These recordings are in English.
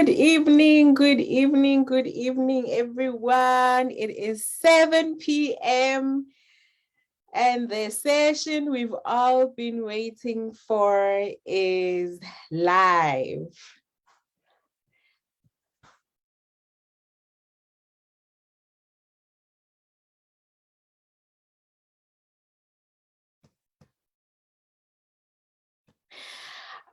Good evening, good evening, good evening, everyone. It is 7 p.m. and the session we've all been waiting for is live.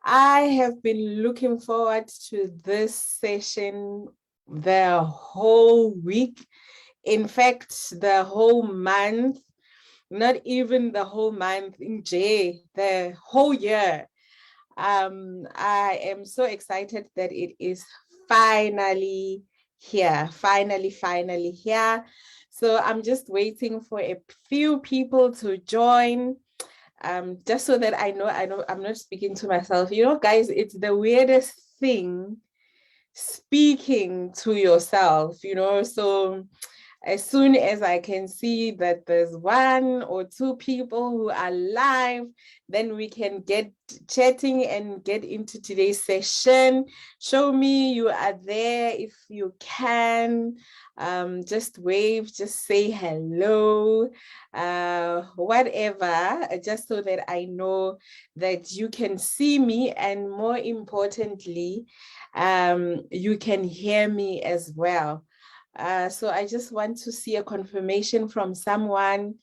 I have been looking forward to this session the whole week. In fact, the whole month, not even the whole month in J, the whole year. I am so excited that it is finally here, finally here. So I'm just waiting for a few people to join. Just so that I know I'm not speaking to myself. You know, guys, it's the weirdest thing speaking to yourself, you know. So as soon as I can see that there's one or two people who are live, then we can get chatting and get into today's session. Show me you are there if you can. Just wave, just say hello, whatever, just so that I know that you can see me, and more importantly, you can hear me as well. So I just want to see a confirmation from someone,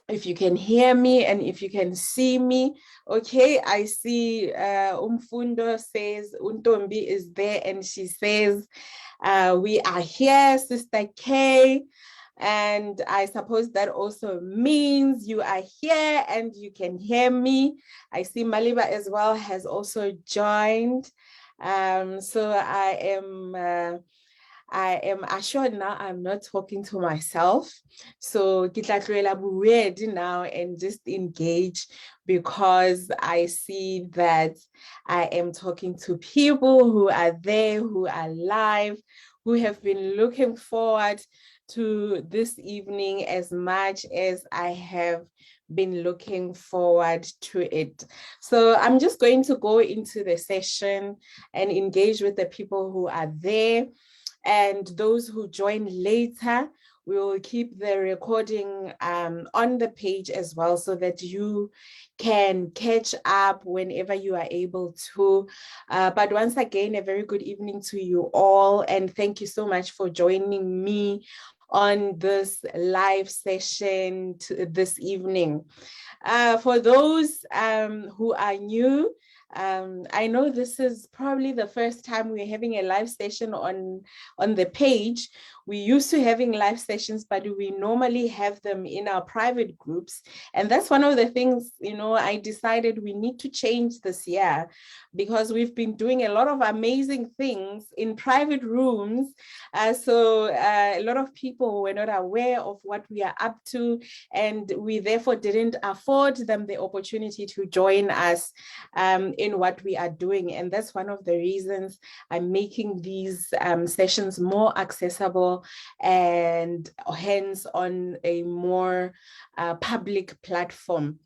if you can hear me and if you can see me. Okay, I see Umfundo says Untombi is there, and she says, we are here, Sister K. And I suppose that also means you are here and you can hear me. I see Maliba as well has also joined. So I am assured now I'm not talking to myself. So weird now and just engage, because I see that I am talking to people who are there, who are live, who have been looking forward to this evening as much as I have been looking forward to it. So I'm just going to go into the session and engage with the people who are there. And those who join later, we will keep the recording on the page as well, so that you can catch up whenever you are able to. But once again, a very good evening to you all, and thank you so much for joining me on this live session this evening. For those who are new, I know this is probably the first time we're having a live session on the page. We used to having live sessions, but we normally have them in our private groups. And that's one of the things, you know, I decided we need to change this year, because we've been doing a lot of amazing things in private rooms. So a lot of people were not aware of what we are up to, and we therefore didn't afford them the opportunity to join us in what we are doing. And that's one of the reasons I'm making these sessions more accessible, and hence on a more public platform.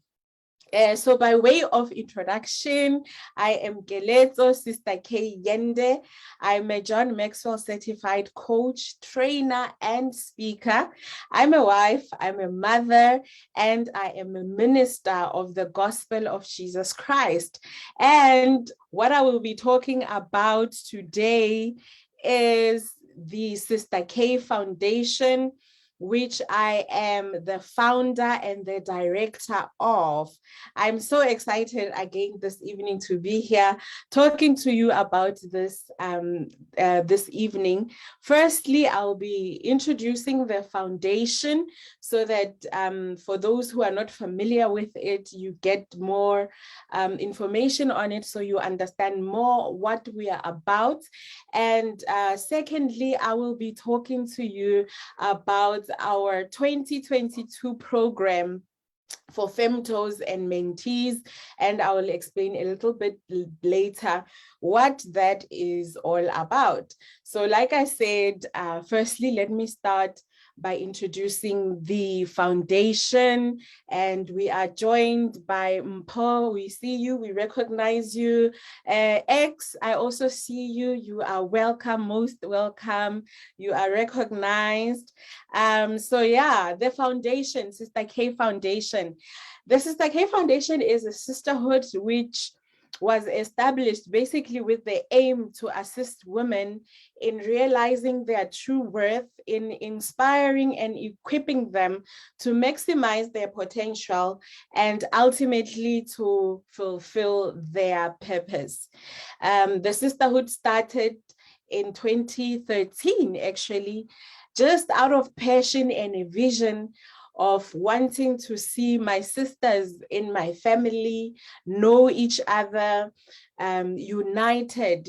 So by way of introduction, I am Geletso Sister K Yende. I'm a John Maxwell certified coach, trainer, and speaker. I'm a wife, I'm a mother, and I am a minister of the gospel of Jesus Christ. And what I will be talking about today is the Sister K Foundation, which I am the founder and the director of. I'm so excited again this evening to be here talking to you about this this evening. Firstly, I'll be introducing the foundation, so that for those who are not familiar with it, you get more information on it, so you understand more what we are about. And secondly, I will be talking to you about our 2022 program for Femtors and mentees, and I will explain a little bit later what that is all about. So like I said, firstly, let me start by introducing the foundation. And we are joined by Mpho. We see you, we recognize you. X, I also see you. You are welcome, most welcome. You are recognized. So yeah, the foundation, Sister K Foundation. The Sister K Foundation is a sisterhood which was established basically with the aim to assist women in realizing their true worth, in inspiring and equipping them to maximize their potential and ultimately to fulfill their purpose. The sisterhood started in 2013, actually, just out of passion and a vision of wanting to see my sisters in my family know each other, united,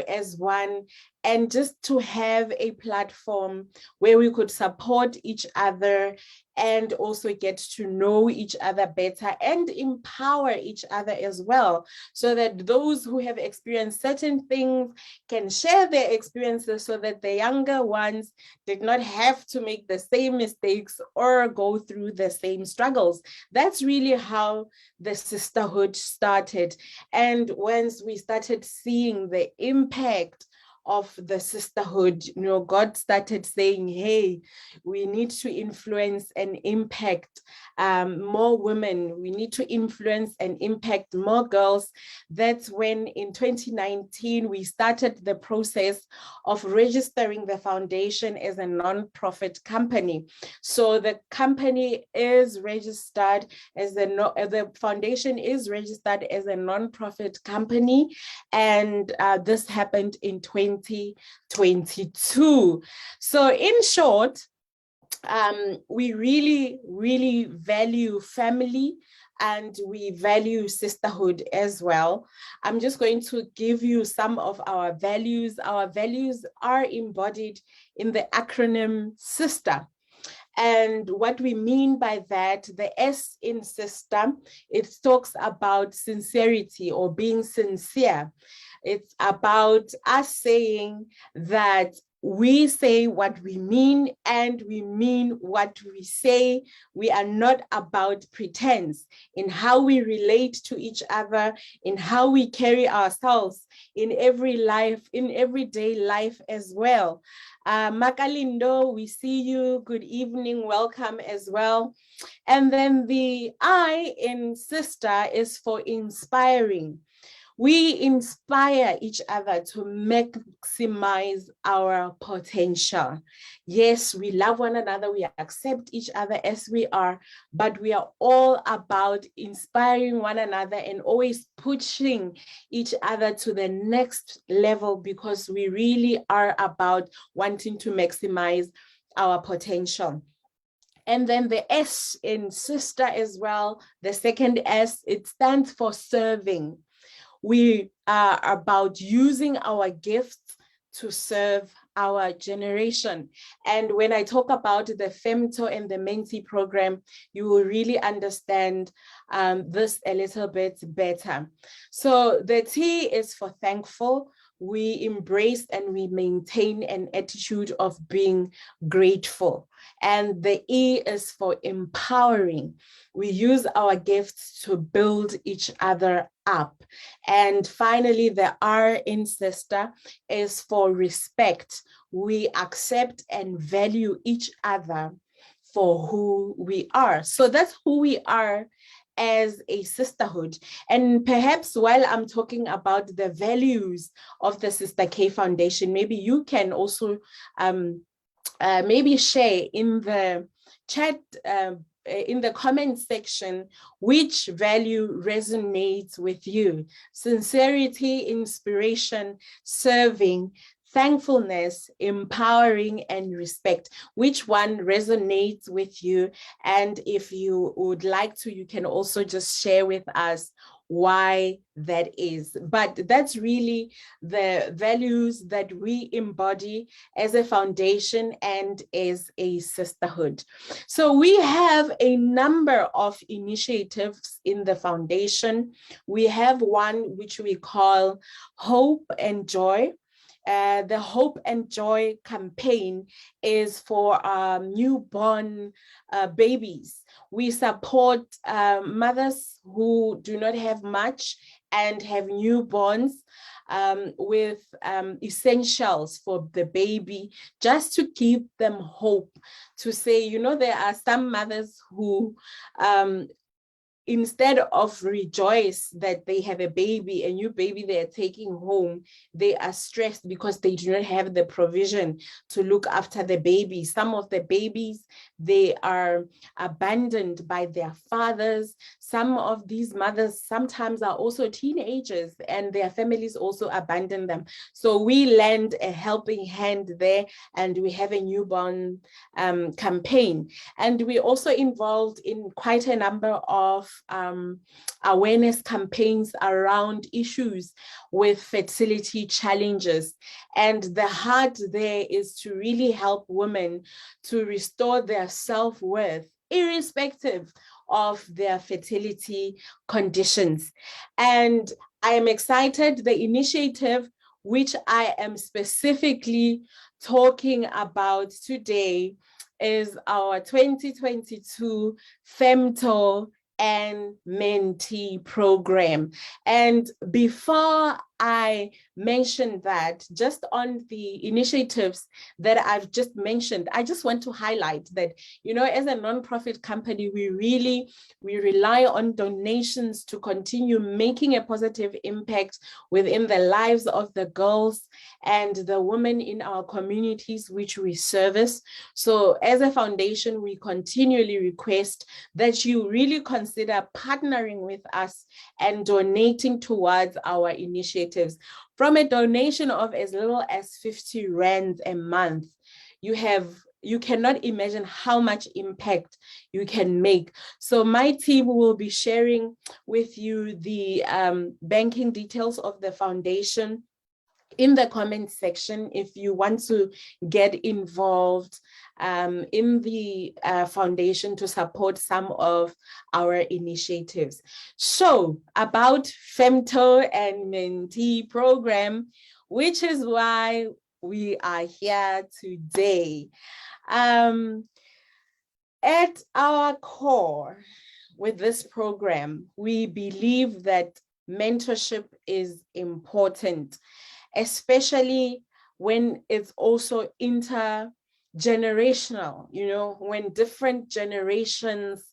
as one, and just to have a platform where we could support each other and also get to know each other better and empower each other as well, so that those who have experienced certain things can share their experiences so that the younger ones did not have to make the same mistakes or go through the same struggles. That's really how the sisterhood started. And once we started seeing the impact of the sisterhood, God started saying, hey, we need to influence and impact more women. We need to influence and impact more girls. That's when in 2019, we started the process of registering the foundation as a non-profit company. So the company is registered as the foundation is registered as a non-profit company. And this happened in 2022. So in short, we really, really value family and we value sisterhood as well. I'm just going to give you some of our values. Our values are embodied in the acronym SISTER. And what we mean by that, the S in sister, it talks about sincerity or being sincere. It's about us saying that we say what we mean and we mean what we say. We are not about pretense in how we relate to each other, in how we carry ourselves in everyday life as well. Makalindo, we see you. Good evening. Welcome as well. And then the I in sister is for inspiring. We inspire each other to maximize our potential. Yes, we love one another, we accept each other as we are, but we are all about inspiring one another and always pushing each other to the next level, because we really are about wanting to maximize our potential. And then the S in sister as well, the second S, it stands for serving. We are about using our gifts to serve our generation. And when I talk about the Femtor and the mentee program, you will really understand this a little bit better. So the T is for thankful. We embrace and we maintain an attitude of being grateful. And the E is for empowering. We use our gifts to build each other up. And finally, the R in sister is for respect. We accept and value each other for who we are. So that's who we are as a sisterhood. And perhaps while I'm talking about the values of the Sister K Foundation, maybe you can also maybe share in the chat, in the comment section, which value resonates with you. Sincerity, inspiration, serving, thankfulness, empowering, and respect. Which one resonates with you? And if you would like to, you can also just share with us why that is. But that's really the values that we embody as a foundation and as a sisterhood. So we have a number of initiatives in the foundation. We have one which we call Hope and Joy. the Hope and Joy campaign is for newborn babies. We support mothers who do not have much and have newborns with essentials for the baby, just to give them hope, to say, you know, there are some mothers who instead of rejoice that they have a baby, a new baby they are taking home, they are stressed because they do not have the provision to look after the baby. Some of the babies, they are abandoned by their fathers. Some of these mothers sometimes are also teenagers and their families also abandon them. So we lend a helping hand there, and we have a newborn campaign. And we also involved in quite a number of awareness campaigns around issues with fertility challenges. And the heart there is to really help women to restore their self-worth, irrespective of their fertility conditions. And I am excited. The initiative, which I am specifically talking about today, is our 2022 Femtor and mentee program. And before I mention that, just on the initiatives that I've just mentioned, I just want to highlight that, you know, as a nonprofit company, we rely on donations to continue making a positive impact within the lives of the girls and the women in our communities which we service. So as a foundation, we continually request that you really consider partnering with us and donating towards our initiatives. From a donation of as little as 50 Rand a month, you cannot imagine how much impact you can make. So my team will be sharing with you the banking details of the foundation in the comment section if you want to get involved in the foundation to support some of our initiatives. So about Femto and Mentee program, which is why we are here today. At our core with this program, we believe that mentorship is important, especially when it's also intergenerational, you know, when different generations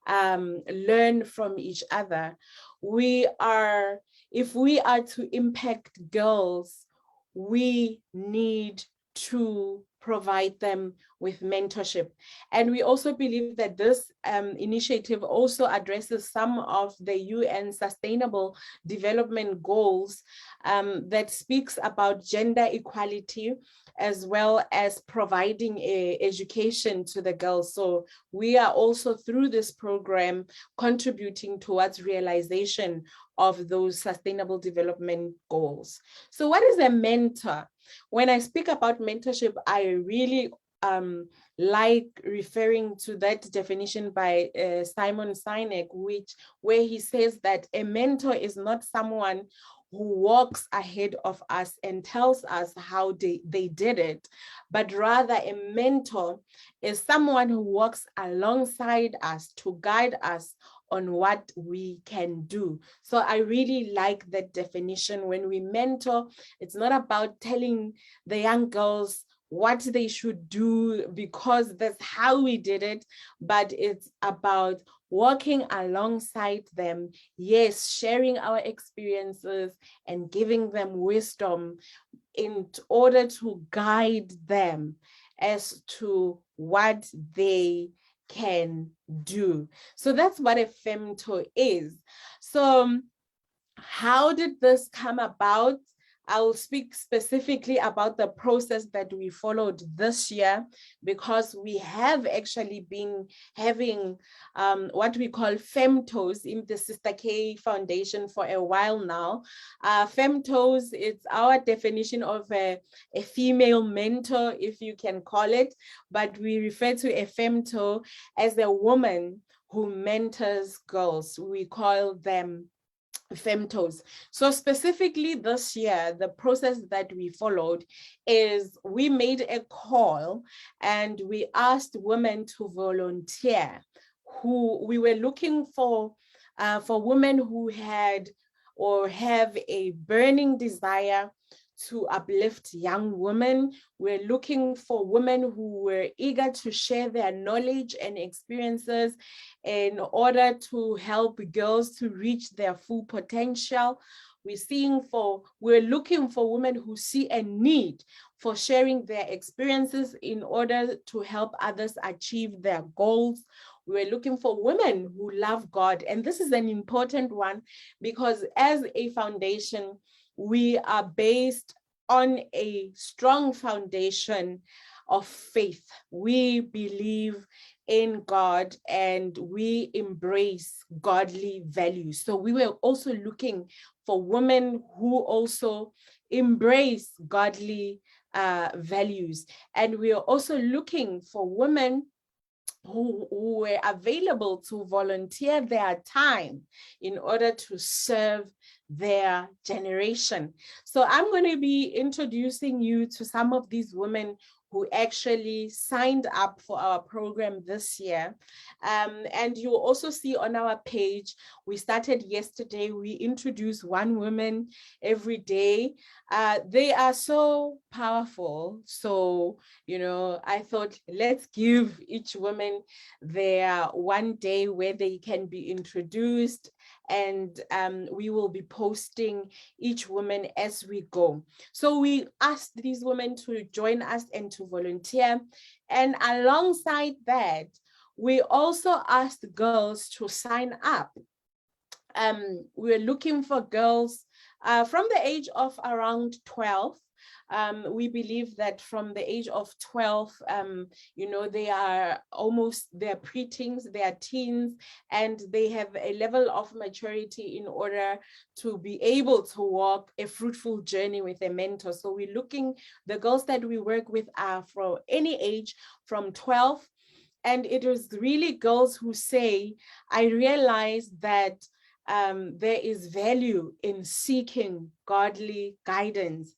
learn from each other. If we are to impact girls, we need to provide them with mentorship. And we also believe that this initiative also addresses some of the UN Sustainable Development Goals that speaks about gender equality, as well as providing education to the girls. So we are also, through this program, contributing towards realization of those Sustainable Development Goals. So what is a mentor? When I speak about mentorship, I really like referring to that definition by Simon Sinek, where he says that a mentor is not someone who walks ahead of us and tells us how they did it, but rather a mentor is someone who walks alongside us to guide us on what we can do. So I really like that definition. When we mentor, it's not about telling the young girls what they should do because that's how we did it, but it's about walking alongside them, yes, sharing our experiences and giving them wisdom in order to guide them as to what they can do. So that's what a femto is. So how did this come about? I will speak specifically about the process that we followed this year, because we have actually been having what we call Femtos in the Sister K Foundation for a while now. Femtos, it's our definition of a female mentor, if you can call it, but we refer to a femto as a woman who mentors girls. We call them Femtors. So specifically this year, the process that we followed is we made a call and we asked women to volunteer. Who we were looking for women who had or have a burning desire to uplift young women. We're looking for women who were eager to share their knowledge and experiences in order to help girls to reach their full potential. We're looking for women who see a need for sharing their experiences in order to help others achieve their goals. We're looking for women who love God. And this is an important one because as a foundation, we are based on a strong foundation of faith. We believe in God and we embrace godly values. So we were also looking for women who also embrace godly values. And we are also looking for women who were available to volunteer their time in order to serve their generation. So I'm going to be introducing you to some of these women who actually signed up for our program this year. And you'll also see on our page, we started yesterday, we introduce one woman every day. They are so powerful. So, I thought, let's give each woman their one day where they can be introduced, and we will be posting each woman as we go. So we asked these women to join us and to volunteer. And alongside that, we also asked girls to sign up. We're looking for girls from the age of around 12. We believe that from the age of 12, they are they're preteens, they are teens, and they have a level of maturity in order to be able to walk a fruitful journey with a mentor. So the girls that we work with are from any age from 12. And it is really girls who say, I realize that there is value in seeking godly guidance.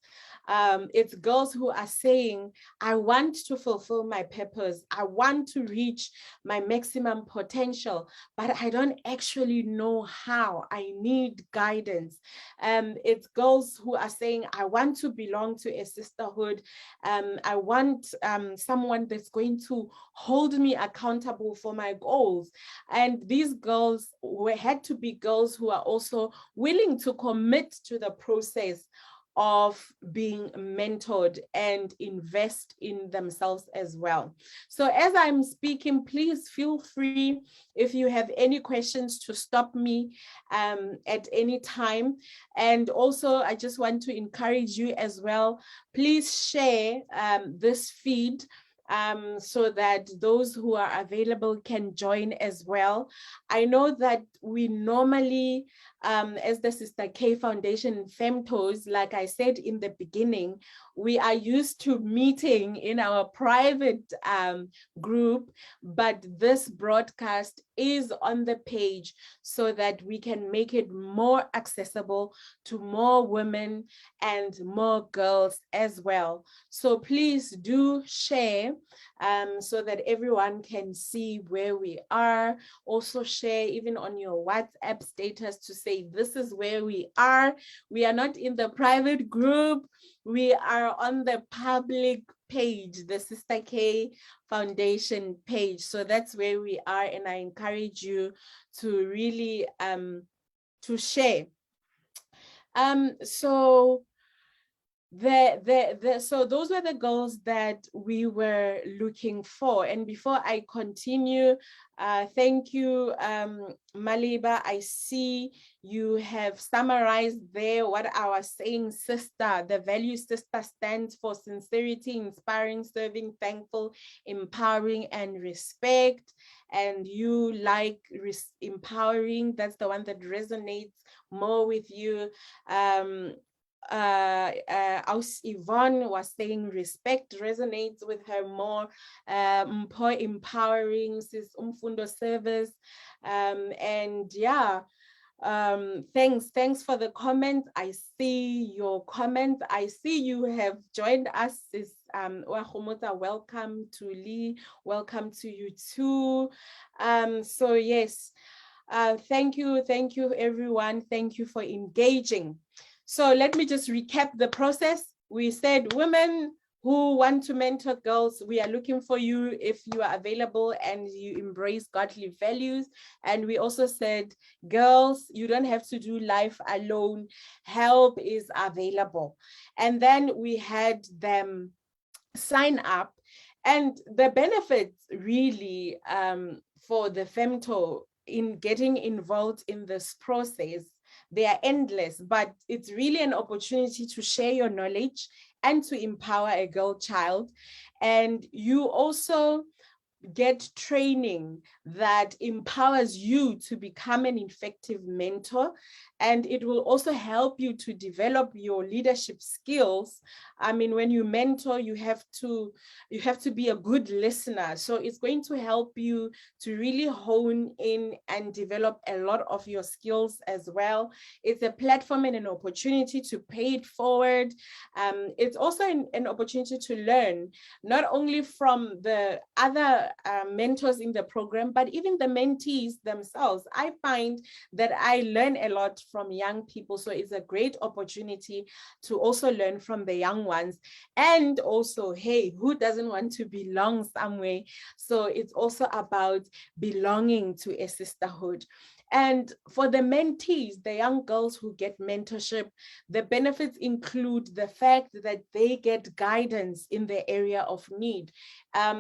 It's girls who are saying, I want to fulfill my purpose. I want to reach my maximum potential, but I don't actually know how. I need guidance. It's girls who are saying, I want to belong to a sisterhood. I want someone that's going to hold me accountable for my goals. And these girls had to be girls who are also willing to commit to the process of being mentored and invest in themselves as well. So as I'm speaking, please feel free if you have any questions to stop me at any time. And also, I just want to encourage you as well, please share this feed so that those who are available can join as well. I know that we normally, as the Sister K Foundation Femtos, like I said in the beginning, we are used to meeting in our private group, but this broadcast is on the page so that we can make it more accessible to more women and more girls as well. So please do share so that everyone can see where we are. Also share even on your WhatsApp status to say, this is where we are. We are not in the private group. We are on the public page, the Sister K Foundation page. So that's where we are. And I encourage you to really to share. So those were the goals that we were looking for. And before I continue, thank you, Maliba. I see you have summarized there what I was saying, sister. The value sister stands for sincerity, inspiring, serving, thankful, empowering, and respect. And you like empowering, that's the one that resonates more with you. Yvonne was saying respect resonates with her more. Empowering is umfundo service, and yeah, Thanks for the comment. I see your comment. I see you have joined us. Sis Wahomota, welcome to Lee. Welcome to you too. So yes, thank you everyone. Thank you for engaging. So let me just recap the process. We said women who want to mentor girls, we are looking for you if you are available and you embrace godly values. And we also said, girls, you don't have to do life alone. Help is available. And then we had them sign up. And the benefits really for the femto in getting involved in this process, they are endless, but it's really an opportunity to share your knowledge and to empower a girl child. And you also get training that empowers you to become an effective mentor, and it will also help you to develop your leadership skills. I mean, when you mentor, you have to be a good listener, so it's going to help you to really hone in and develop a lot of your skills as well. It's a platform and an opportunity to pay it forward. It's also an opportunity to learn not only from the other mentors in the program, but even the mentees themselves. I find that I learn a lot from young people. So it's a great opportunity to also learn from the young ones. And also, hey, who doesn't want to belong somewhere? So it's also about belonging to a sisterhood. And for the mentees, the young girls who get mentorship, the benefits include the fact that they get guidance in the area of need.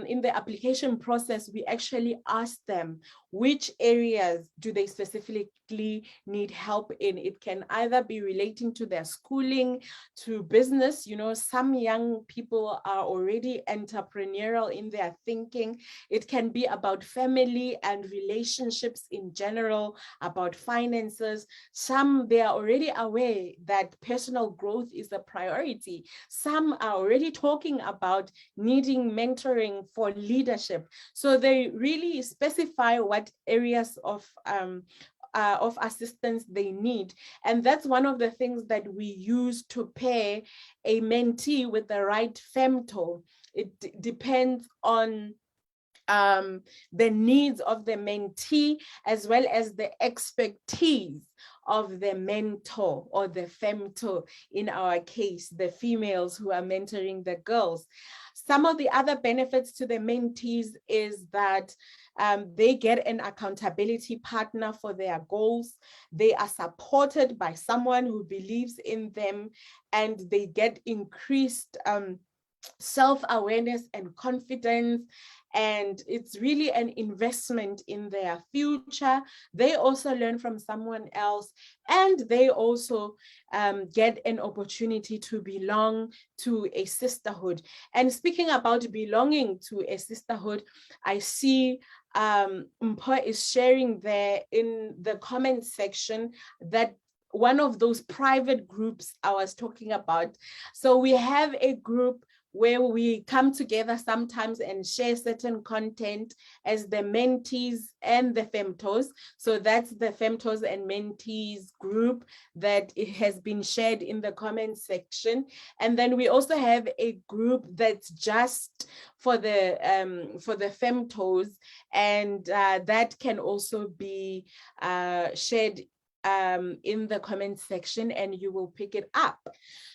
In the application process, we actually ask them which areas do they specifically need help in. It can either be relating to their schooling, to business. You know, some young people are already entrepreneurial in their thinking. It can be about family and relationships in general, about finances. Some, they are already aware that personal growth is a priority. Some are already talking about needing mentoring for leadership. So they really specify what areas of assistance they need. And that's one of the things that we use to pair a mentee with the right femto. It depends on the needs of the mentee, as well as the expertise of the mentor or the femto, in our case, the females who are mentoring the girls. Some of the other benefits to the mentees is that they get an accountability partner for their goals. They are supported by someone who believes in them, and they get increased self-awareness and confidence. And it's really an investment in their future. They also learn from someone else, and they also get an opportunity to belong to a sisterhood. And speaking about belonging to a sisterhood, I see Mpho is sharing there in the comment section that one of those private groups I was talking about. So we have a group where we come together sometimes and share certain content as the mentees and the femtos. So that's the femtos and mentees group that it has been shared in the comment section. And then we also have a group that's just for the femtos, and that can also be shared in the comment section, and you will pick it up.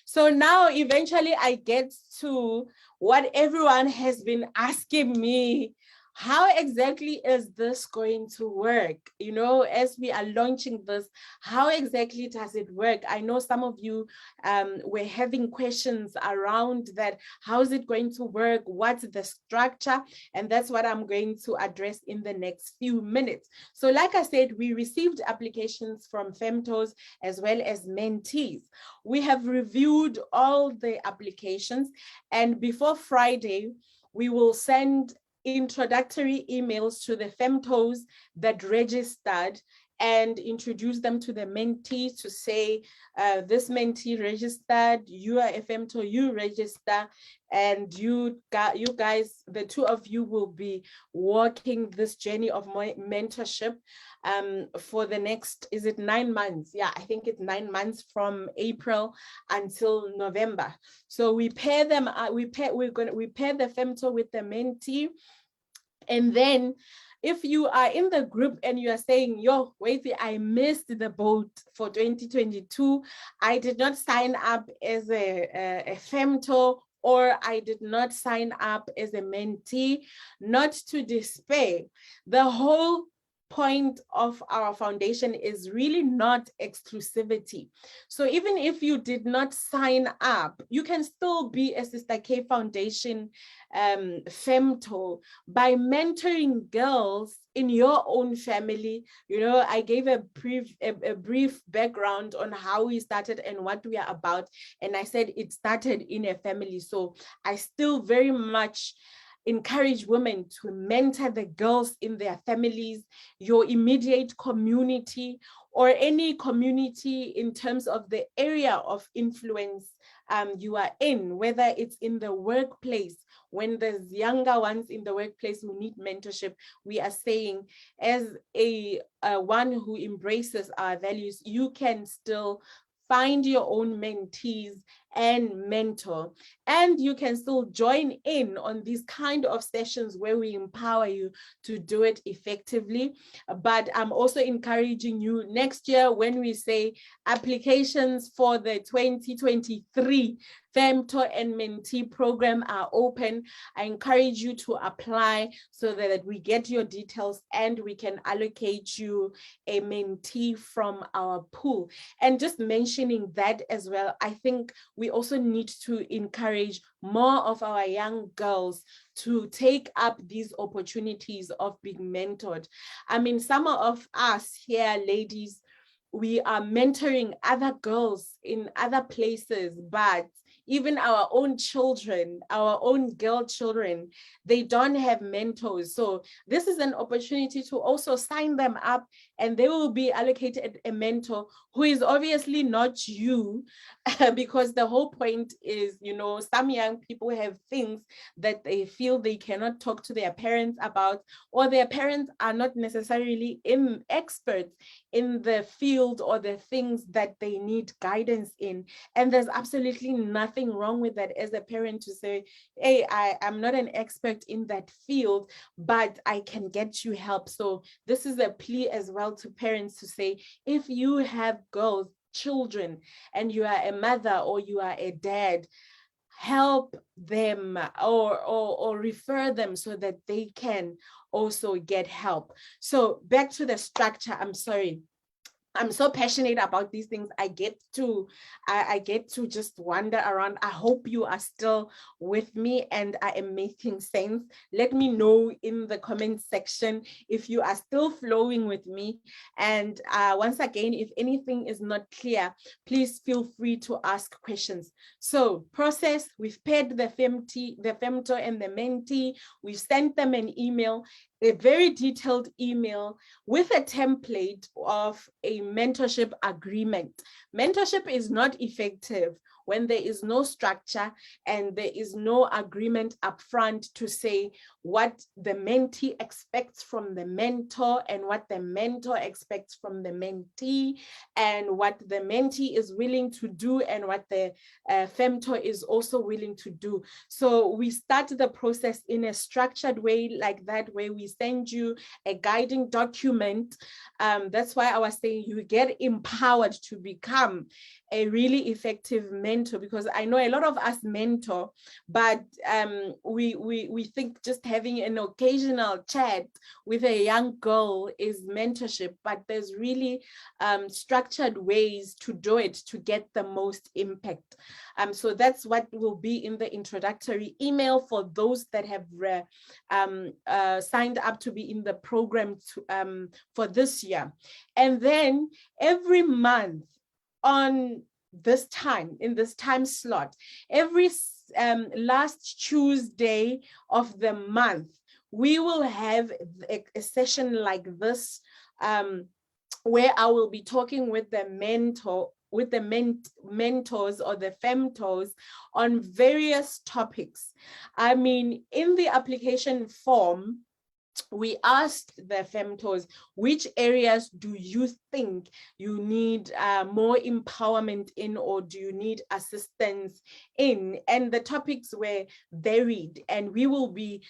So now eventually I get to what everyone has been asking me. How exactly is this going to work? You know, as we are launching this, how exactly does it work? I know some of you were having questions around that. How is it going to work? What's the structure? And that's what I'm going to address in the next few minutes. So like I said, we received applications from femtos as well as mentees. We have reviewed all the applications, and before Friday, we will send introductory emails to the femtos that registered, and introduce them to the mentee to say, this mentee registered, you are a Femtor, you register, and you guys, the two of you will be walking this journey of mentorship for the next, is it 9 months? Yeah, I think it's 9 months from April until November. So we pair them, we pair the Femtor with the mentee. And then if you are in the group and you are saying, yo, wait, I missed the boat for 2022, I did not sign up as a Femtor, or I did not sign up as a mentee, not to despair. The whole point of our foundation is really not exclusivity. So even if you did not sign up, you can still be a Sister K Foundation Femto by mentoring girls in your own family. You know, I gave a brief background on how we started and what we are about, and I said it started in a family. So I still very much encourage women to mentor the girls in their families, your immediate community, or any community in terms of the area of influence you are in, whether it's in the workplace. When there's younger ones in the workplace who need mentorship, we are saying, as a one who embraces our values, you can still find your own mentees and mentor, and you can still join in on these kind of sessions where we empower you to do it effectively. But I'm also encouraging you next year, when we say applications for the 2023 Femtor and Mentee program are open, I encourage you to apply so that we get your details and we can allocate you a mentee from our pool. And just mentioning that as well, I think we also need to encourage more of our young girls to take up these opportunities of being mentored. I mean, some of us here, ladies, we are mentoring other girls in other places, but even our own children, our own girl children, they don't have mentors. So this is an opportunity to also sign them up, and they will be allocated a mentor who is obviously not you, because the whole point is, you know, some young people have things that they feel they cannot talk to their parents about, or their parents are not necessarily experts in the field or the things that they need guidance in. And there's absolutely nothing wrong with that as a parent to say, hey, I'm not an expert in that field, but I can get you help. So this is a plea as well to parents to say, if you have girls, children, and you are a mother or you are a dad, help them or refer them so that they can also get help. So back to the structure. I'm sorry, I'm so passionate about these things. I get to just wander around. I hope you are still with me and I am making sense. Let me know in the comment section if you are still flowing with me. And once again, if anything is not clear, please feel free to ask questions. So process, we've paired the Femtor and the mentee. We've sent them an email, a very detailed email with a template of a mentorship agreement. Mentorship is not effective when there is no structure and there is no agreement upfront to say what the mentee expects from the mentor and what the mentor expects from the mentee, and what the mentee is willing to do and what the femtor is also willing to do. So we start the process in a structured way like that, where we send you a guiding document. That's why I was saying you get empowered to become a really effective mentor, because I know a lot of us mentor, but we think just having an occasional chat with a young girl is mentorship, but there's really structured ways to do it to get the most impact. So that's what will be in the introductory email for those that have signed up to be in the program for this year. And then every month on this time, in this time slot, every last Tuesday of the month, we will have a session like this where I will be talking with the mentors or the femtors on various topics. I mean, in the application form, we asked the femtors, which areas do you think you need more empowerment in, or do you need assistance in? And the topics were varied, and we will be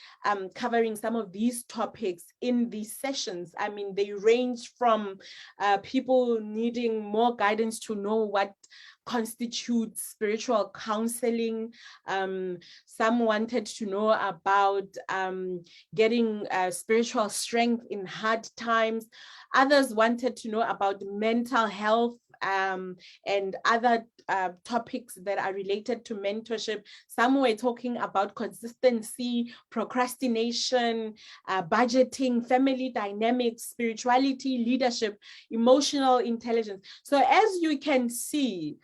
covering some of these topics in these sessions. I mean, they range from people needing more guidance to know what constitutes spiritual counseling. Some wanted to know about getting spiritual strength in hard times. Others wanted to know about mental health and other topics that are related to mentorship. Some were talking about consistency, procrastination, budgeting, family dynamics, spirituality, leadership, emotional intelligence. So as you can see,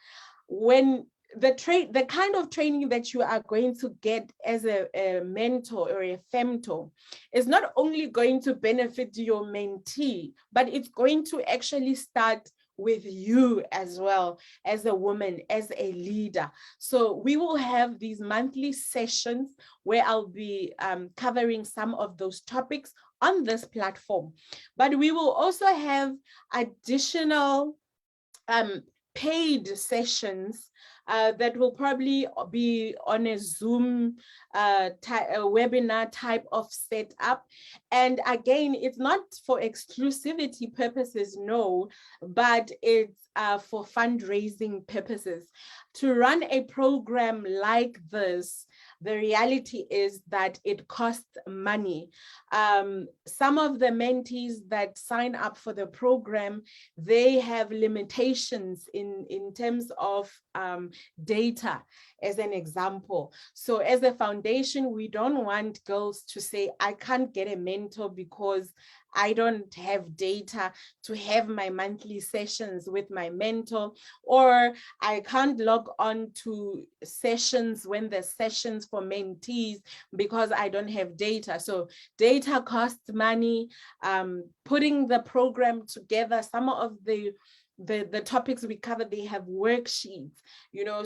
when the kind of training that you are going to get as a mentor or a femtor is not only going to benefit your mentee, but it's going to actually start with you as well, as a woman, as a leader. So we will have these monthly sessions where I'll be covering some of those topics on this platform. But we will also have additional paid sessions that will probably be on a Zoom a webinar type of setup. And again, it's not for exclusivity purposes, no, but it's for fundraising purposes. To run a program like this, the reality is that it costs money. Some of the mentees that sign up for the program, they have limitations in terms of data, as an example. So as a foundation, we don't want girls to say, I can't get a mentor because I don't have data to have my monthly sessions with my mentor, or I can't log on to sessions when there's sessions for mentees because I don't have data. So data costs money. Putting the program together, some of the topics we cover, they have worksheets,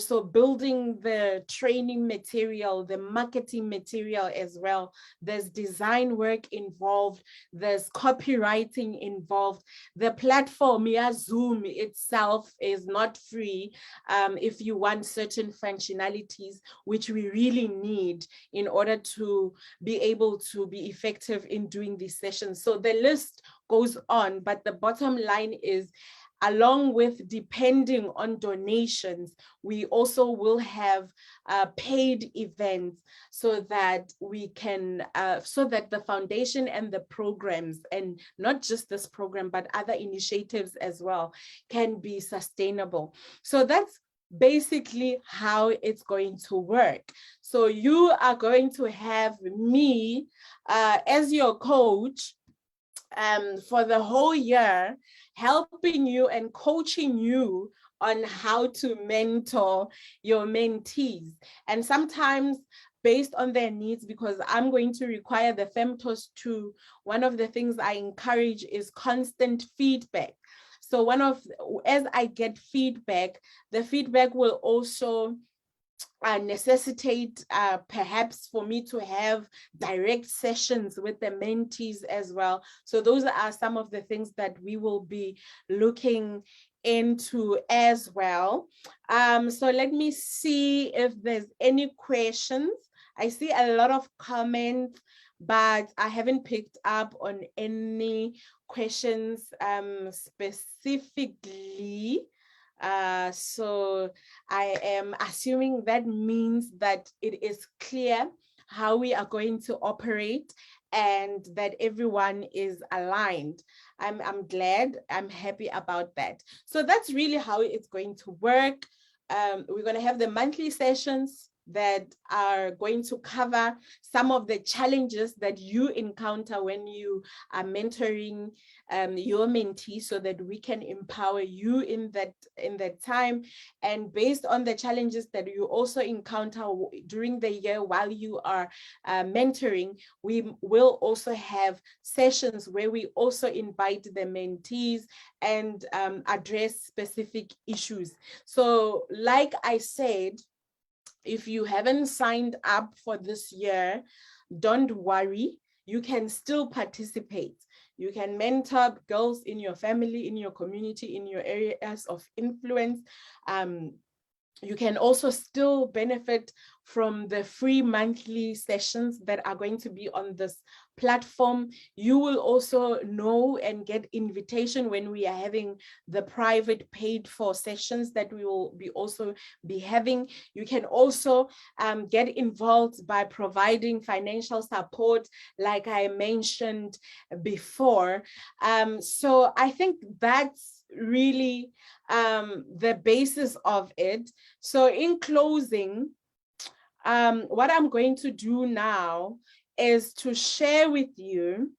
so building the training material, the marketing material as well. There's design work involved, there's copywriting involved. The platform, Zoom itself is not free if you want certain functionalities, which we really need in order to be able to be effective in doing these sessions. So the list goes on, but the bottom line is, along with depending on donations, we also will have paid events so that we can, so that the foundation and the programs, and not just this program, but other initiatives as well, can be sustainable. So that's basically how it's going to work. So you are going to have me as your coach for the whole year, helping you and coaching you on how to mentor your mentees. And sometimes based on their needs, because I'm going to require the femtors to, one of the things I encourage is constant feedback. So as I get feedback, the feedback will also necessitate perhaps for me to have direct sessions with the mentees as well. So those are some of the things that we will be looking into as well. So let me see if there's any questions. I see a lot of comments, but I haven't picked up on any questions specifically. So I am assuming that means that it is clear how we are going to operate and that everyone is aligned. I'm glad, I'm happy about that. So that's really how it's going to work. We're going to have the monthly sessions that are going to cover some of the challenges that you encounter when you are mentoring your mentee, so that we can empower you in that time. And based on the challenges that you also encounter during the year while you are mentoring, we will also have sessions where we also invite the mentees and address specific issues. So like I said, if you haven't signed up for this year, don't worry, you can still participate. You can mentor girls in your family, in your community, in your areas of influence. You can also still benefit from the free monthly sessions that are going to be on this platform. You will also know and get invitation when we are having the private paid for sessions that we will also be having. You can also get involved by providing financial support, like I mentioned before. So I think that's really the basis of it. So in closing, what I'm going to do now is to share with you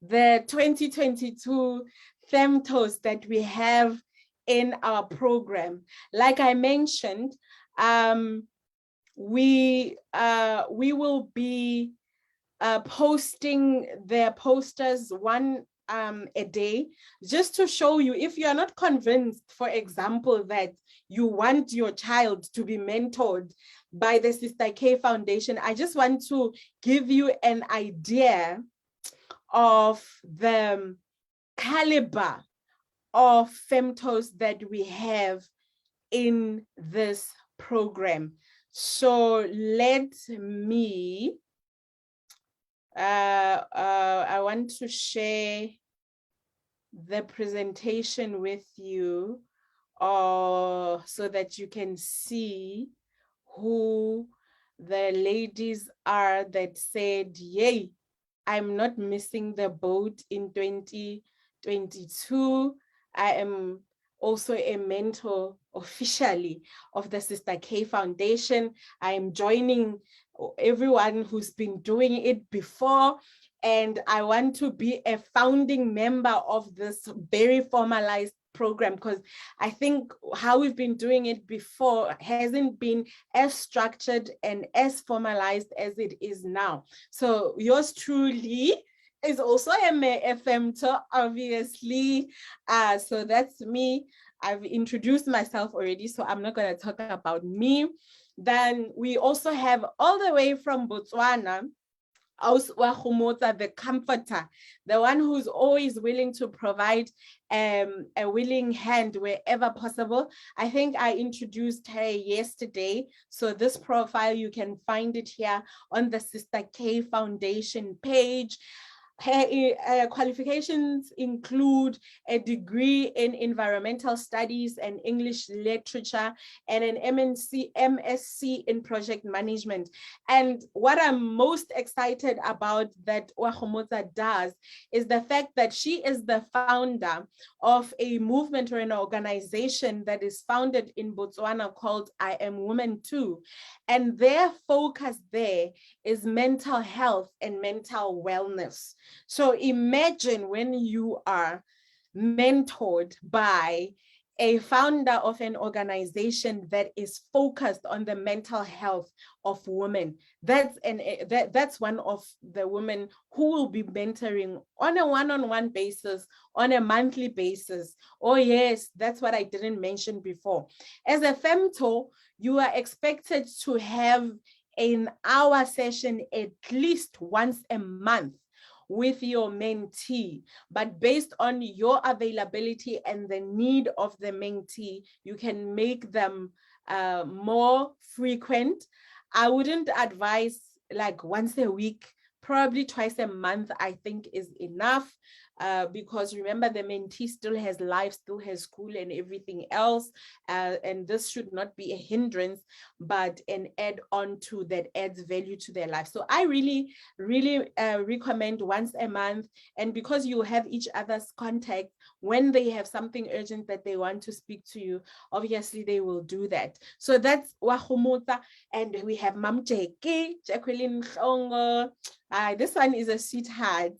the 2022 Femtors that we have in our program. Like I mentioned, we will be posting their posters one a day, just to show you, if you are not convinced, for example, that you want your child to be mentored by the Sister K Foundation, I just want to give you an idea of the caliber of femtos that we have in this program. So let me I want to share the presentation with you, so that you can see who the ladies are that said, yay, I'm not missing the boat in 2022. I am also a mentor officially of the Sister K Foundation. I am joining everyone who's been doing it before, and I want to be a founding member of this very formalized program, because I think how we've been doing it before hasn't been as structured and as formalized as it is now. So yours truly is also a femto, obviously. So that's me. I've introduced myself already, so I'm not going to talk about me. Then we also have, all the way from Botswana, the comforter, the one who's always willing to provide a willing hand wherever possible. I think I introduced her yesterday. So this profile, you can find it here on the Sister K Foundation page. Her qualifications include a degree in environmental studies and English literature, and an MSc in project management. And what I'm most excited about that Wahomotsa does is the fact that she is the founder of a movement or an organization that is founded in Botswana called I Am Woman Too. And their focus there is mental health and mental wellness. So imagine when you are mentored by a founder of an organization that is focused on the mental health of women. That's one of the women who will be mentoring on a one-on-one basis, on a monthly basis. Oh yes, that's what I didn't mention before. As a femto, you are expected to have an hour session at least once a month with your mentee, but based on your availability and the need of the mentee, you can make them more frequent. I wouldn't advise like once a week, probably twice a month, I think is enough. because remember, the mentee still has life, still has school and everything else. And this should not be a hindrance, but an add-on to that adds value to their life. So I really, really recommend once a month. And because you have each other's contact, when they have something urgent that they want to speak to you, obviously they will do that. So that's Wahumuta. And we have Mam Jacqueline Hlongo. This one is a sweetheart.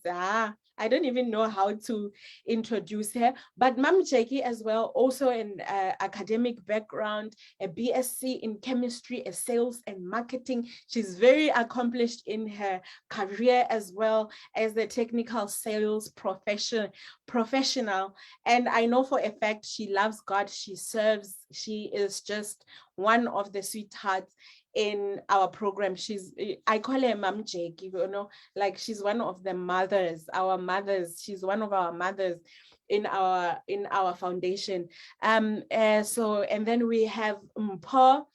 I don't even know how to introduce her, but Mam Jackie as well, also an academic background, a BSc in chemistry, a sales and marketing. She's very accomplished in her career as well as a technical sales professional. And I know for a fact she loves God, she serves, she is just one of the sweethearts in our program. I call her Mam Jackie, like she's one of the mothers, our mothers. She's one of our mothers in our foundation. So, and then we have Mpho.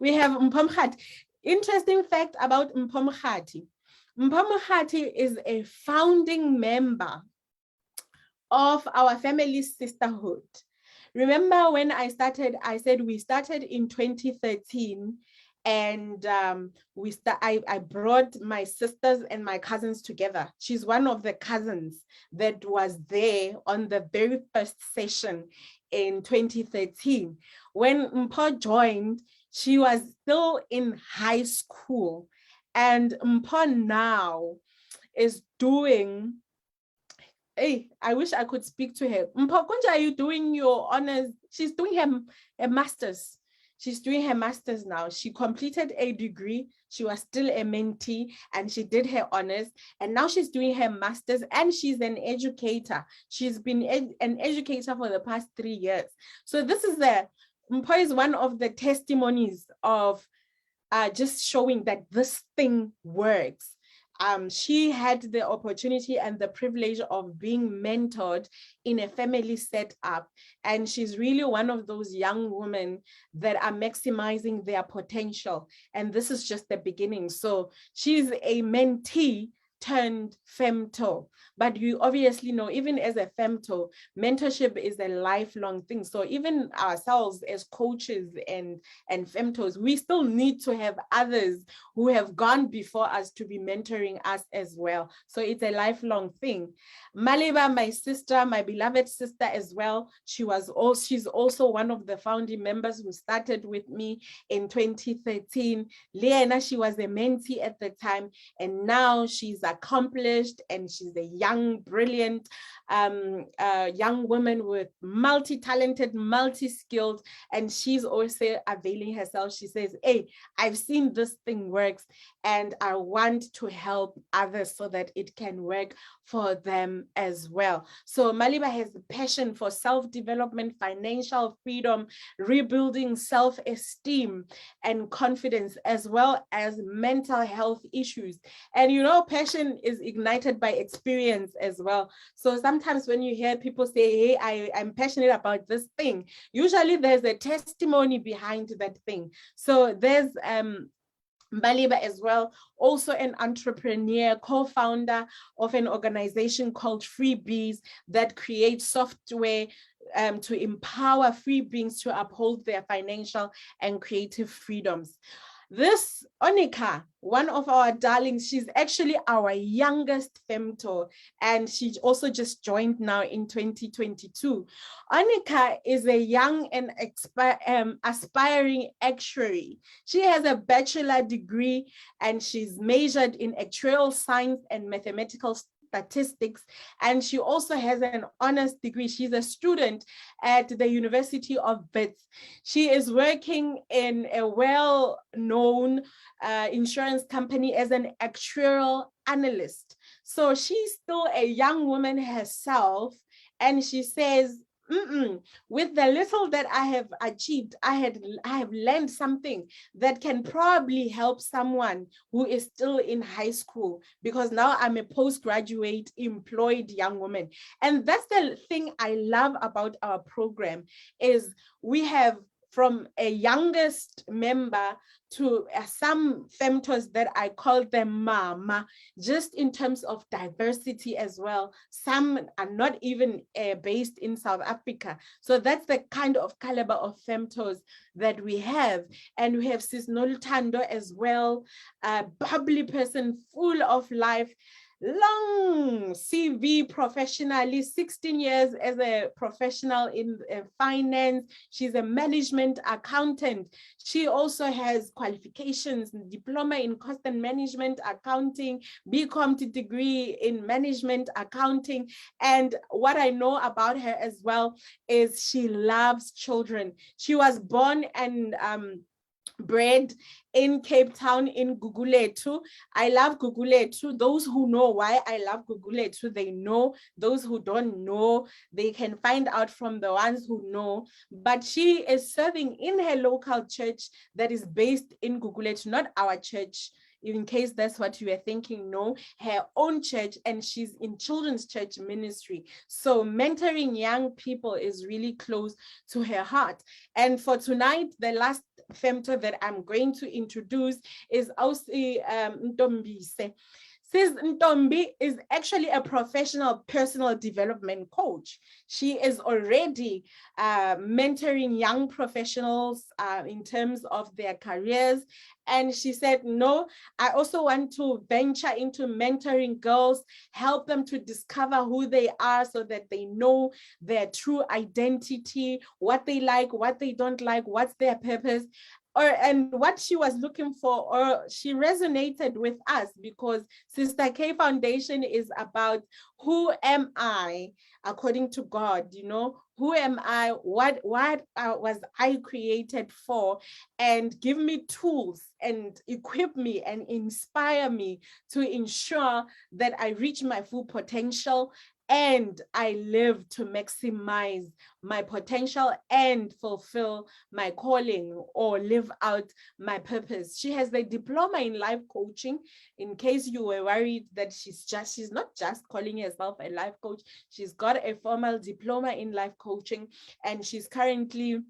We have Mpho Mkhati. Interesting fact about Mpho Mkhati. Mpho Mkhati is a founding member of our family sisterhood. Remember when I started, I said we started in 2013, and I brought my sisters and my cousins together. She's one of the cousins that was there on the very first session in 2013. When Mpho joined, she was still in high school, and Mpho now is doing, hey, I wish I could speak to her. Mpho, are you doing your honors? She's doing her master's. She's doing her master's now. She completed a degree. She was still a mentee and she did her honors. And now she's doing her master's and she's an educator. She's been an educator for the past 3 years. So this is Mpho is one of the testimonies of just showing that this thing works. She had the opportunity and the privilege of being mentored in a family setup. And she's really one of those young women that are maximizing their potential. And this is just the beginning. So she's a mentee turned femto. But you obviously know, even as a femto, mentorship is a lifelong thing. So even ourselves as coaches and femtos, we still need to have others who have gone before us to be mentoring us as well. So it's a lifelong thing. Maliba, my sister, my beloved sister as well, she's also one of the founding members who started with me in 2013. Liana, she was a mentee at the time, and now she's accomplished and she's a young, brilliant young woman with multi-talented, multi-skilled, and she's also availing herself. She says, hey, I've seen this thing works and I want to help others so that it can work for them as well. So Maliba has a passion for self-development, financial freedom, rebuilding self-esteem and confidence, as well as mental health issues. And passion is ignited by experience as well. So sometimes when you hear people say, hey, I'm passionate about this thing, usually there's a testimony behind that thing. So there's Maliba as well, also an entrepreneur, co-founder of an organization called Free Bees that creates software to empower free beings to uphold their financial and creative freedoms. This Onika, one of our darlings, she's actually our youngest femto, and she also just joined now in 2022. Onika is a young and aspiring actuary. She has a bachelor degree and she's majored in actuarial science and mathematical statistics, and she also has an honors degree. She's a student at the University of Wits. She is working in a well-known insurance company as an actuarial analyst. So she's still a young woman herself, and she says, with the little that I have achieved, I have learned something that can probably help someone who is still in high school, because now I'm a postgraduate employed young woman. And that's the thing I love about our program, is we have from a youngest member to some femtors that I call them mama, just in terms of diversity as well. Some are not even based in South Africa. So that's the kind of caliber of femtors that we have. And we have Sis Nolutando as well, a bubbly person full of life, long CV professionally, 16 years as a professional in finance. She's a management accountant. She also has qualifications, diploma in cost and management accounting, BCom degree in management accounting. And what I know about her as well is she loves children. She was born and bred in Cape Town in Gugulethu. I love Gugulethu. Those who know why I love Gugulethu, they know. Those who don't know, they can find out from the ones who know. But she is serving in her local church that is based in Gugulethu, not our church, in case that's what you were thinking. No, her own church, and she's in children's church ministry. So mentoring young people is really close to her heart. And for tonight, the last femtor that I'm going to introduce is Ausi Ntombise. Sis Ntombi is actually a professional personal development coach. She is already mentoring young professionals in terms of their careers. And she said, no, I also want to venture into mentoring girls, help them to discover who they are so that they know their true identity, what they like, what they don't like, what's their purpose. And what she was looking for, or she resonated with us, because Sister K Foundation is about who am I according to God, you know, who am I, what was I created for, and give me tools and equip me and inspire me to ensure that I reach my full potential and I live to maximize my potential and fulfill my calling or live out my purpose. She has the diploma in life coaching, in case you were worried that she's not just calling herself a life coach. She's got a formal diploma in life coaching, and she's currently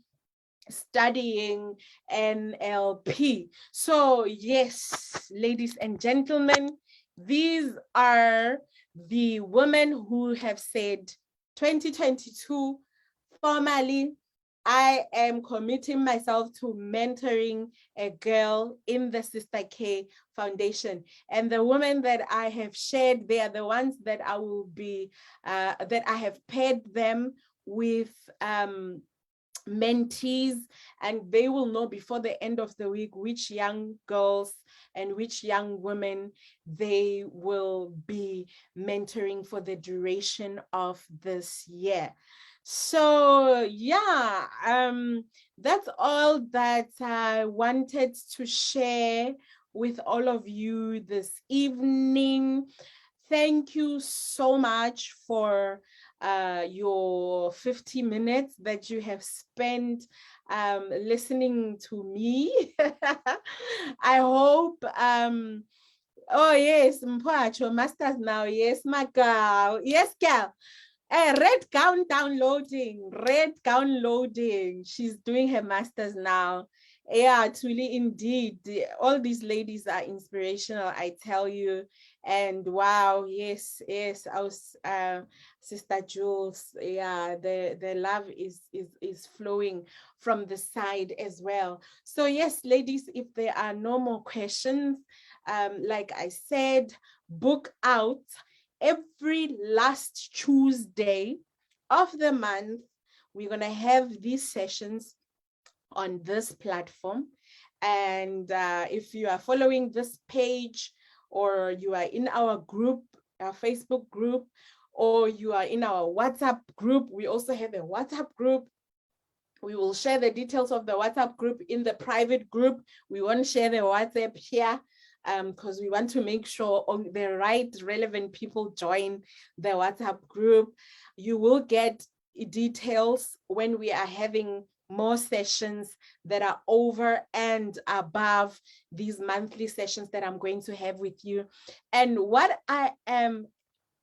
studying NLP. So yes, ladies and gentlemen, these are the women who have said 2022 formally, I am committing myself to mentoring a girl in the Sister K Foundation. And the women that I have shared, they are the ones that I will be, that I have paired them with mentees, and they will know before the end of the week which young girls and which young women they will be mentoring for the duration of this year. So yeah, that's all that I wanted to share with all of you this evening. Thank you so much for your 50 minutes that you have spent listening to me. I hope, oh yes, Mphacho, masters now, yes, my girl, yes, girl. Red gown downloading. She's doing her masters now. Yeah, truly indeed. All these ladies are inspirational, I tell you. And wow, yes, I was Sister Jules. Yeah, the love is flowing from the side as well. So yes, ladies, if there are no more questions, like I said, book out every last Tuesday of the month. We're going to have these sessions on this platform. And if you are following this page, or you are in our group, our Facebook group, or you are in our WhatsApp group, we also have a WhatsApp group. We will share the details of the WhatsApp group in the private group. We won't share the WhatsApp here, because we want to make sure the right relevant people join the WhatsApp group. You will get details when we are having more sessions that are over and above these monthly sessions that I'm going to have with you. And what I am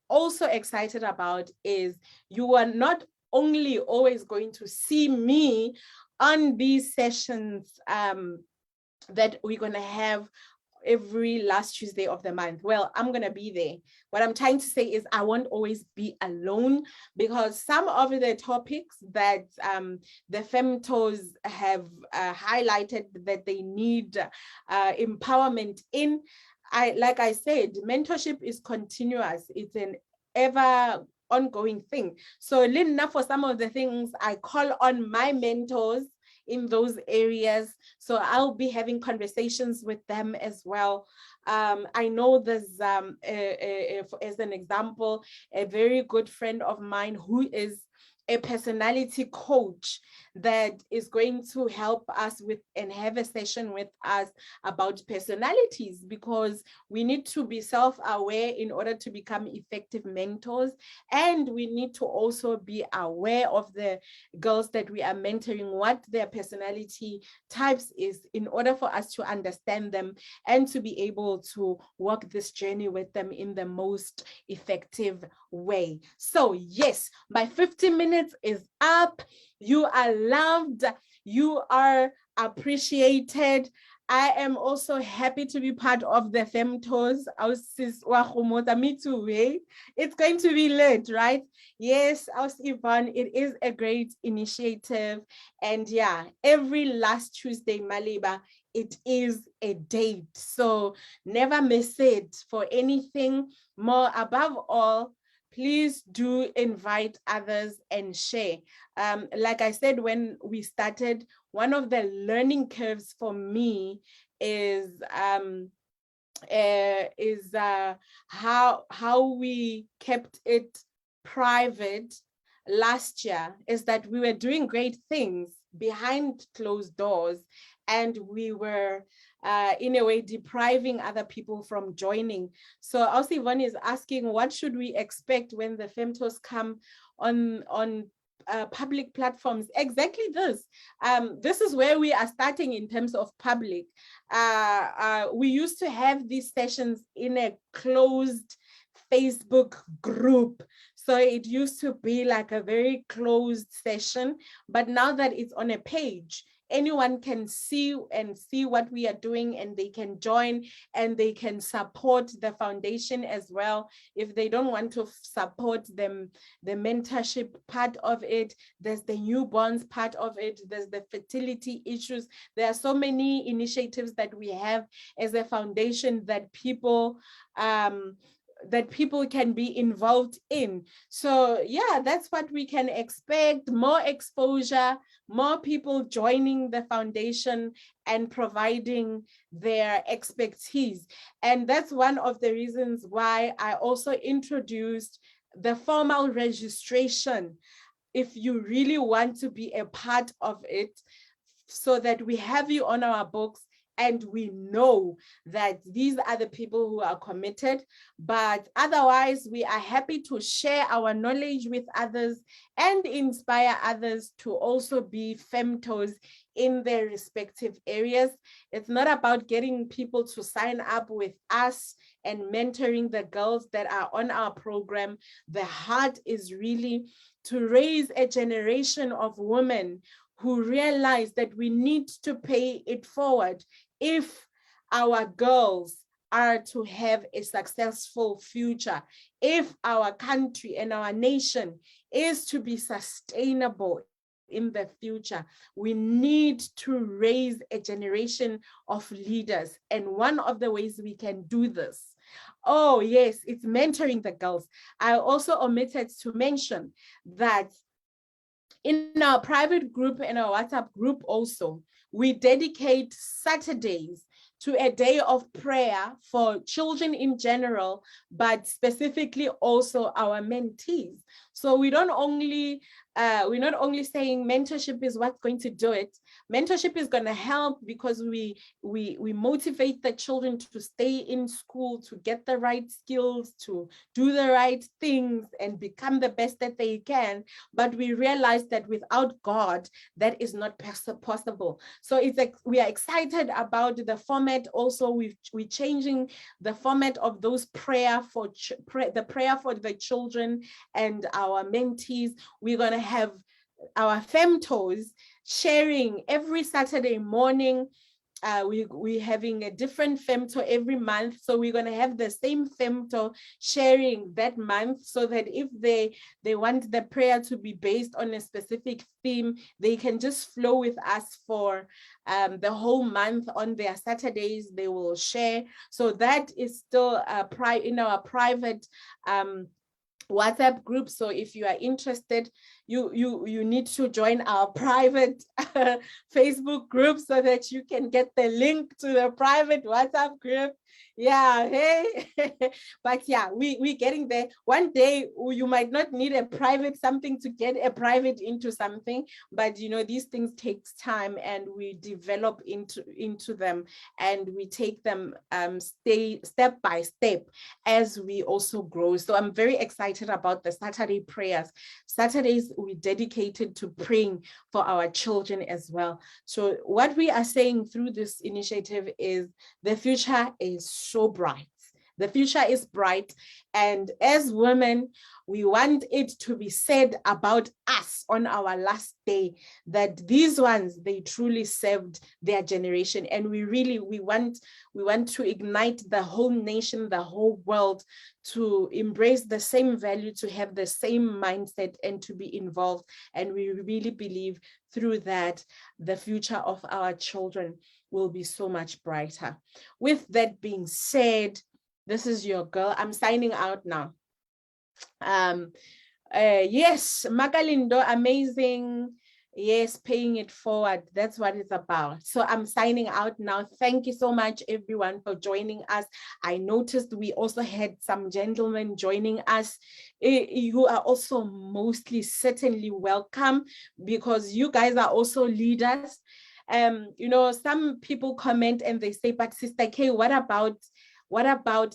also excited about is you are not only always going to see me on these sessions that we're going to have every last Tuesday of the month. Well, I'm going to be there. What I'm trying to say is I won't always be alone, because some of the topics that the Femtors have highlighted that they need empowerment in, like I said, mentorship is continuous. It's an ever ongoing thing. So Linda, for some of the things, I call on my mentors in those areas. So I'll be having conversations with them as well. I know there's, as an example, a very good friend of mine who is a personality coach that is going to help us with and have a session with us about personalities, because we need to be self-aware in order to become effective mentors. And we need to also be aware of the girls that we are mentoring, what their personality types is, in order for us to understand them and to be able to walk this journey with them in the most effective way. So yes, my 50 minutes is up. You are loved. You are appreciated. I am also happy to be part of the Femtors. Me too, eh? It's going to be lit, right? Yes, Yvonne, it is a great initiative. And yeah, every last Tuesday, Maliba, it is a date. So never miss it for anything more. Above all, please do invite others and share. Like I said, when we started, one of the learning curves for me is how we kept it private last year, is that we were doing great things behind closed doors, and we were in a way depriving other people from joining. So Yvonne is asking, what should we expect when the Femtors come on public platforms? Exactly this. This is where we are starting in terms of public. We used to have these sessions in a closed Facebook group. So it used to be like a very closed session, but now that it's on a page, anyone can see what we are doing, and they can join and they can support the foundation as well. If they don't want to support them, the mentorship part of it, there's the newborns part of it, there's the fertility issues. There are so many initiatives that we have as a foundation that people can be involved in. So yeah, that's what we can expect: more exposure, more people joining the foundation and providing their expertise. And that's one of the reasons why I also introduced the formal registration, if you really want to be a part of it, so that we have you on our books and we know that these are the people who are committed. But otherwise, we are happy to share our knowledge with others and inspire others to also be Femtors in their respective areas. It's not about getting people to sign up with us and mentoring the girls that are on our program. The heart is really to raise a generation of women who realize that we need to pay it forward if our girls are to have a successful future, if our country and our nation is to be sustainable in the future. We need to raise a generation of leaders. And one of the ways we can do this, oh yes, it's mentoring the girls. I also omitted to mention that in our private group and our WhatsApp group also, we dedicate Saturdays to a day of prayer for children in general, but specifically also our mentees. So we're not only saying mentorship is what's going to do it. Mentorship is going to help because we motivate the children to stay in school, to get the right skills, to do the right things and become the best that they can. But we realize that without God, that is not possible. So it's like we are excited about the format. Also, we're changing the format of those prayer for the prayer for the children and our mentees. We're going to have our Femtors sharing every Saturday morning. We're having a different femtor every month, so we're going to have the same femtor sharing that month, so that if they want the prayer to be based on a specific theme, they can just flow with us for the whole month. On their Saturdays they will share. So that is still in our private WhatsApp group. So if you are interested, you need to join our private Facebook group so that you can get the link to the private WhatsApp group. Yeah, hey. But yeah, we're getting there. One day you might not need a private something to get a private into something, but you know, these things takes time, and we develop into them, and we take them step by step as we also grow. So I'm very excited about the Saturday prayers. Saturdays we dedicated to praying for our children as well. So what we are saying through this initiative is the future is so bright. The future is bright, and as women, we want it to be said about us on our last day that these ones, they truly served their generation, and we want to ignite the whole nation, the whole world, to embrace the same value, to have the same mindset, and to be involved. And we really believe through that the future of our children will be so much brighter. With that being said, this is your girl. I'm signing out now. Yes, Magalindo, amazing. Yes, paying it forward. That's what it's about. So I'm signing out now. Thank you so much, everyone, for joining us. I noticed we also had some gentlemen joining us. You are also mostly certainly welcome, because you guys are also leaders. You know, some people comment and they say, but Sister K, what about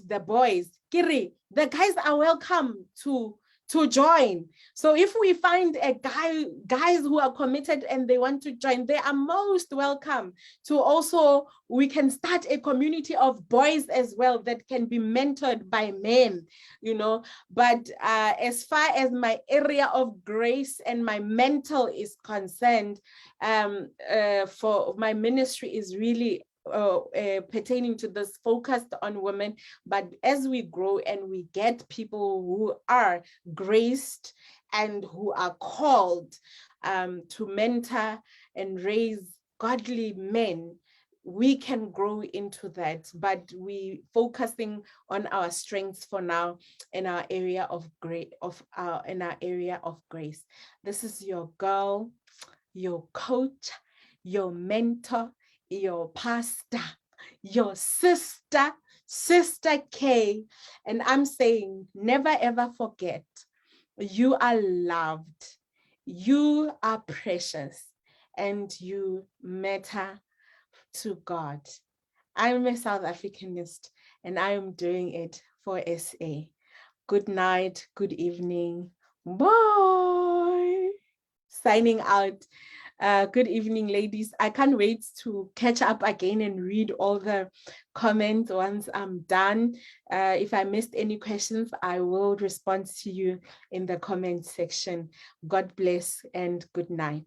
the boys? Kiri, the guys are welcome to join. So if we find guys who are committed and they want to join, they are most welcome to also. We can start a community of boys as well that can be mentored by men, you know. But as far as my area of grace and my mental is concerned, for my ministry is really pertaining to this, focused on women. But as we grow and we get people who are graced and who are called to mentor and raise godly men, we can grow into that. But we focusing on our strengths for now in our area of grace. This is your girl, your coach, your mentor, your pastor, your sister K. And I'm saying, never ever forget, you are loved, you are precious, and you matter to God. I'm a South Africanist, and I am doing it for SA. Good night, good evening, bye. Signing out. Good evening, ladies. I can't wait to catch up again and read all the comments once I'm done. If I missed any questions, I will respond to you in the comment section. God bless and good night.